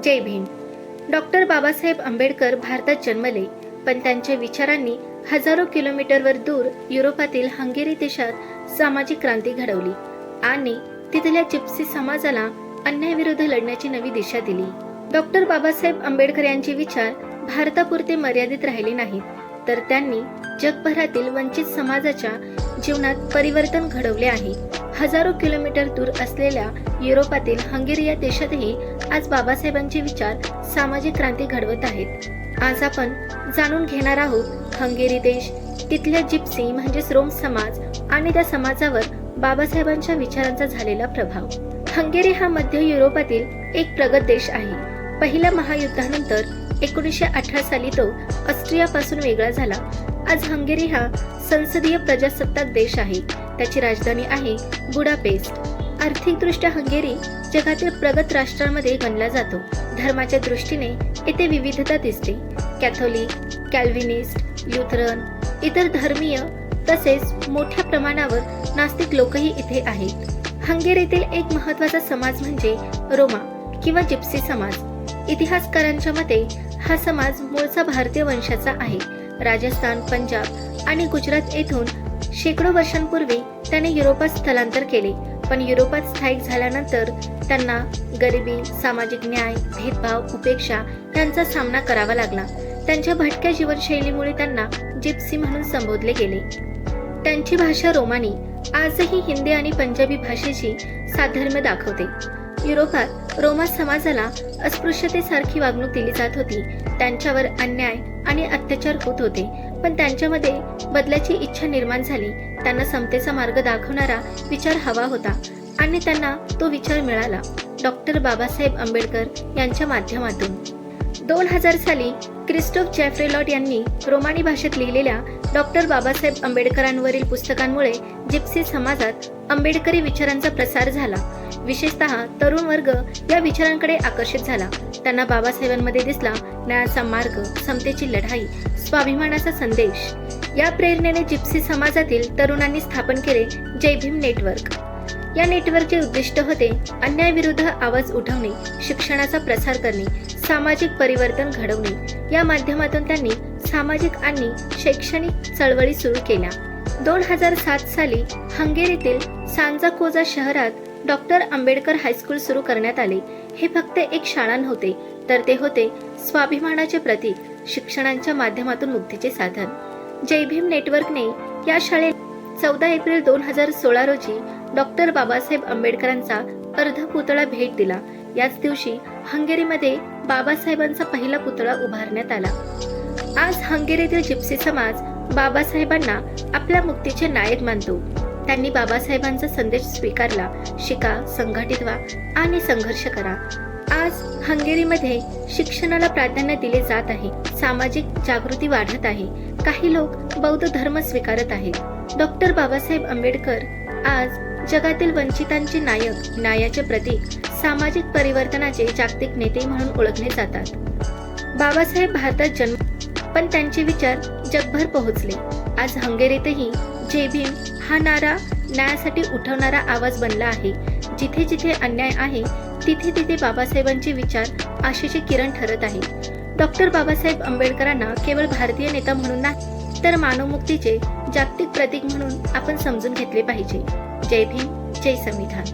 जय Bhim. Doctor Babasaheb Ambedkar भारतात जन्मले, पण त्यांच्या विचारांनी हजारो किलोमीटरवर दूर युरोपातील हंगेरी देशात सामाजिक क्रांती घडवली आणि तिथल्या जिप्सी समाजाला अन्यायाविरुद्ध लढण्याची नवी दिशा दिली. डॉक्टर बाबासाहेब आंबेडकर यांचे विचार भारतापुरते मर्यादित राहिले नाहीत, तर त्यांनी जगभरातील वंचित समाजाच्या जीवनात परिवर्तन घडवले आहे. हजारो किलोमीटर दूर असलेल्या युरोपातील हंगेरी या देशातही आज बाबासाहेबांचे विचार सामाजिक क्रांती घडवत आहेत. आज आपण जाणून घेणार आहोत हंगेरी देश, तिथल्या जिप्सी म्हणजेच रोम समाज आणि त्या समाजावर बाबासाहेबांच्या विचारांचा झालेला प्रभाव. हंगेरी हा मध्य युरोपातील एक प्रगत देश आहे. पहिल्या महायुद्धानंतर 1918 साली तो ऑस्ट्रियापासून वेगळा झाला. आज हंगेरी हा संसदीय प्रजासत्ताक देश आहे. त्याची राजधानी आहे बुडापेस्ट. आर्थिकदृष्ट्या हंगेरी जगातील प्रगत राष्ट्रांमध्ये गणला जातो. धर्माच्या दृष्टीने येथे विविधता दिसते. कॅथोलिक, कॅल्व्हिनिस्ट, ल्युथरन, इतर धर्मीय तसेच मोठ्या प्रमाणावर नास्तिक लोकही इथे आहेत. हंगेरीतील एक महत्त्वाचा समाज म्हणजे रोमा किंवा जिप्सी समाज. इतिहासकारांच्या मते हा समाज मूळचा भारतीय वंशाचा आहे. राजस्थान, पंजाब आणि गुजरात येथून शेकडो वर्षांपूर्वी त्याने युरोपात स्थलांतर केले, पण युरोपात स्थायिक झाल्यानंतर त्यांना गरिबी, सामाजिक न्याय, भेदभाव, उपेक्षा यांचा सामना करावा लागला. त्यांच्या भटक्या जीवनशैलीमुळे त्यांना जिप्सी म्हणून संबोधले गेले. त्यांची भाषा रोमानी आजही हिंदी आणि पंजाबी भाषेशी साधर्म्य दाखवते. युरोपात रोमा समाजाला अस्पृश्यतेसारखी वागणूक दिली जात होती. त्यांच्यावर अन्याय आणि अत्याचार होत होते, पण त्यांच्यामध्ये बदलाची इच्छा निर्माण झाली. त्यांना समतेचा मार्ग दाखवणारा विचार हवा होता आणि त्यांना तो विचार मिळाला डॉक्टर बाबासाहेब आंबेडकर यांच्या माध्यमातून. 2000 साली क्रिस्टोफ जॅफ्रेलॉट यांनी रोमानी भाषेत लिहिलेल्या डॉक्टर बाबासाहेब आंबेडकरांवरील पुस्तकांमुळे जिप्सी समाजात आंबेडकरी विचारांचा प्रसार झाला. विशेषतः तरुण वर्ग या विचारांकडे आकर्षित झाला. त्यांना बाबासाहेबांमध्ये दिसला न्यायाचा मार्ग, समतेची लढाई, स्वाभिमानाचा संदेश. या प्रेरणेने जिप्सी समाजातील तरुणांनी स्थापन केले जय भीम नेटवर्क. या नेटवर्कचे उद्दिष्ट होते अन्यायाविरुद्ध आवाज उठवणे, शिक्षणाचा प्रसार करणे, सामाजिक परिवर्तन घडवणे. या माध्यमातून त्यांनी सामाजिक आणि शैक्षणिक चळवळी सुरू केल्या. 2007 साली हंगेरीतील सांजा कोजा शहरात डॉक्टर आंबेडकर हायस्कूल सुरू करण्यात आले. हे फक्त एक शाळा नव्हते, तर ते होते स्वाभिमानाचे प्रतीक, शिक्षणाच्या माध्यमातून मुक्तीचे साधन. जय भीम नेटवर्कने या शाळेत 14 एप्रिल 2016 रोजी डॉक्टर बाबासाहेब आंबेडकरांचा अर्धपुतळा भेट दिला. याच दिवशी हंगेरीमध्ये बाबासाहेबांचा पहिला पुतळा उभारण्यात आला. आज हंगेरीतील जिप्सी समाज बाबासाहेबांना आपल्या मुक्तीचे नायक मानतो. त्यांनी बाबासाहेबांचा संदेश स्वीकारला, शिका, संघटित व्हा आणि संघर्ष करा. आज हंगेरीमध्ये शिक्षणाला प्राधान्य दिले जात आहे. सामाजिक जागृती वाढत आहे. काही लोक बौद्ध धर्म स्वीकारत आहेत. डॉक्टर बाबासाहेब आंबेडकर आज जगातील वंचितांचे नायक, न्यायाचे प्रतीक, सामाजिक परिवर्तनाचे जागतिक नेते म्हणून ओळखले जातात. बाबासाहेब भारतात जन्म, पण त्यांचे विचार जगभर पोहोचले. आज हंगेरीतही जय भीम हा नारा न्यायासाठी उठवणारा आवाज बनला आहे. जिथे जिथे अन्याय आहे तिथे तिथे बाबासाहेबांचे विचार आशेचे किरण ठरत आहे. डॉक्टर बाबासाहेब आंबेडकरांना केवळ भारतीय नेता म्हणून नाही, तर मानवमुक्तीचे जागतिक प्रतीक म्हणून आपण समजून घेतले पाहिजे. जय भीम, जय संविधान.